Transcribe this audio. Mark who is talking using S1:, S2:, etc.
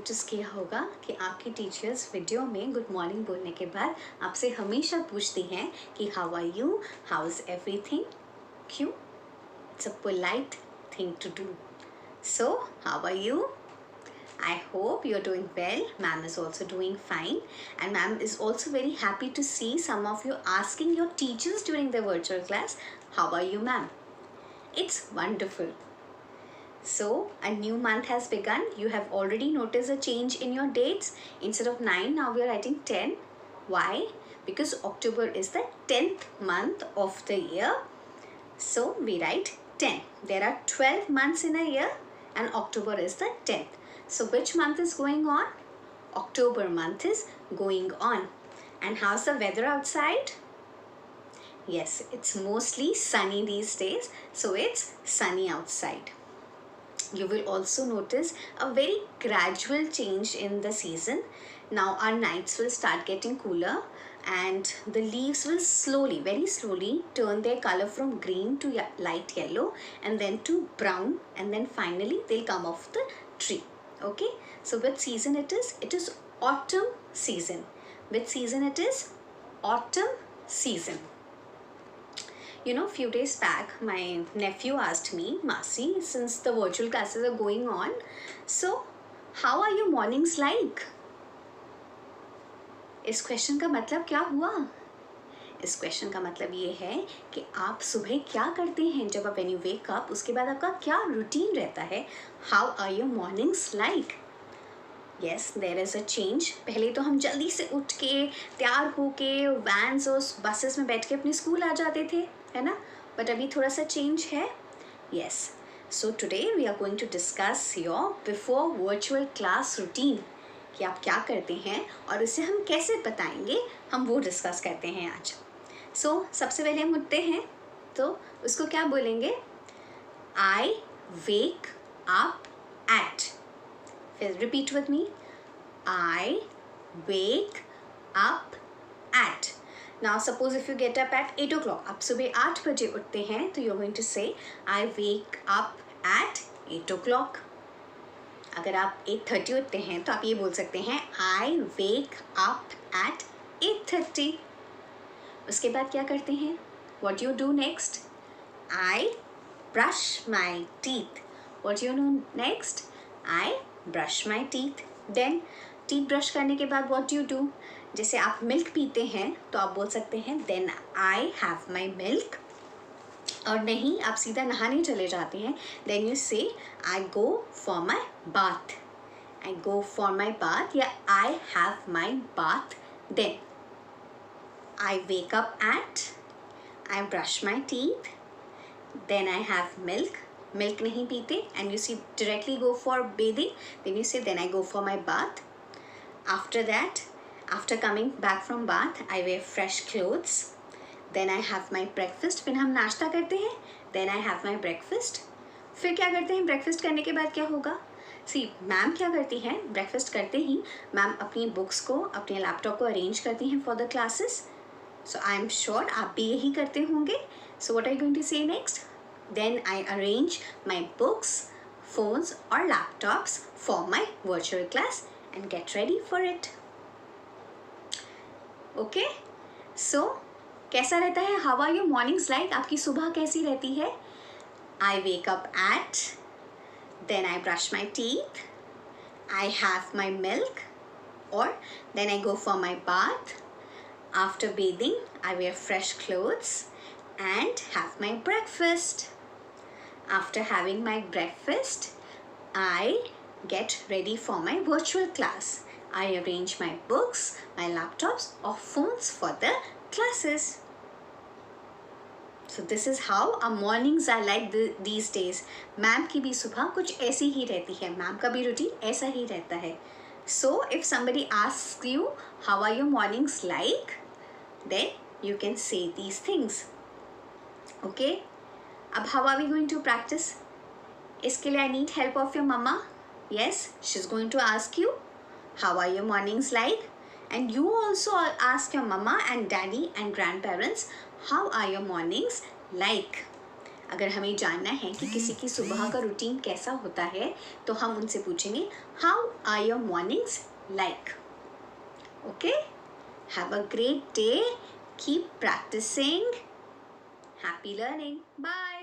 S1: Notice किया होगा कि आपकी टीचर्स वीडियो में गुड मॉर्निंग बोलने के बाद आपसे हमेशा पूछती हैं कि how are you, how is everything. क्यों? It's a polite thing to do. So, how are you? I hope you're doing well. Ma'am is also doing fine. And ma'am is also very happy to see some of you asking your teachers during the virtual class, how are you, ma'am? It's wonderful. So, a new month has begun. You have already noticed a change in your dates. Instead of 9, now we are writing 10. Why? Because October is the 10th month of the year. So, we write 10. There are 12 months in a year and October is the 10th. So, which month is going on? October month is going on. And how's the weather outside? Yes, it's mostly sunny these days. So, it's sunny outside. You will also notice a very gradual change in the season. Now our nights will start getting cooler and the leaves will slowly, very slowly turn their color from green to light yellow and then to brown, and then finally they'll come off the tree. Okay, so which season it is? It is autumn season. Which season it is? Autumn season. You know, few days back, my nephew asked me, Masi, since the virtual classes are going on, so how are your mornings like? इस question का मतलब क्या हुआ? इस question का मतलब ये है कि आप सुबह क्या करते हैं जब आप when you wake up, उसके बाद आपका क्या रूटीन रहता है? How are your mornings like? Yes, there is a change. पहले तो हम जल्दी से उठ के तैयार होके वैन्स और बसेस में बैठ के अपने स्कूल आ जाते थे, है ना? बट अभी थोड़ा सा चेंज है. Yes. So today we are going to discuss your before virtual class routine. कि आप क्या करते हैं और इसे हम कैसे बताएंगे, हम वो डिस्कस करते हैं आज. So सबसे पहले हम उठते हैं तो उसको क्या बोलेंगे? I wake up at. Repeat with me. I wake up at. Now suppose if you get up at 8 o'clock, आप सुबह 8 बजे उठते हैं तो you're going to say I wake up at 8 o'clock. अगर आप 8:30 उठते हैं तो आप ये बोल सकते हैं I wake up at 8:30. उसके बाद क्या करते हैं? What you do next? I brush my teeth. What you do next? I brush my teeth. Then teeth brush करने के बाद what you do? जैसे आप मिल्क पीते हैं तो आप बोल सकते हैं then I have my milk. और नहीं, आप सीधा नहाने चले जाते हैं then you say I go for my bath. I go for my bath या I have my bath. Then I wake up at, I brush my teeth, then I have milk. Milk नहीं पीते and you see directly go for bathing, then you say then I go for my bath. After that, after coming back from bath, I wear fresh clothes. Then I have my breakfast. फिर हम नाश्ता करते हैं. Then I have my breakfast. फिर क्या करते हैं? Breakfast करने के बाद क्या होगा? सी मैम क्या करती हैं? ब्रेकफास्ट करते ही मैम अपनी बुक्स को, अपने लैपटॉप को अरेंज करती हैं for the classes. So I am sure आप भी यही करते होंगे. So what are you going to say next? Then I arrange my books, phones or laptops for my virtual class and get ready for it. Okay? So, कैसा रहता है? How are your mornings like? आपकी सुबह कैसी रहती है? I wake up at, then I brush my teeth, I have my milk, or then I go for my bath. After bathing, I wear fresh clothes and have my breakfast. After having my breakfast, I get ready for my virtual class. I arrange my books, my laptops or phones for the classes. So this is how our mornings are like these days. Ma'am की भी सुबह कुछ ऐसी ही रहती है. Ma'am का भी routine ऐसा ही रहता है. So if somebody asks you how are your mornings like, then you can say these things. Okay? अब how are we going to practice? इसके लिए I need help of your mama. Yes, she's going to ask you how are your mornings like, and you also ask your mama and daddy and grandparents how are your mornings like. अगर हमें जानना है कि किसी की सुबह का routine कैसा होता है तो हम उनसे पूछेंगे how are your mornings like. Okay, have a great day, keep practising, happy learning, bye.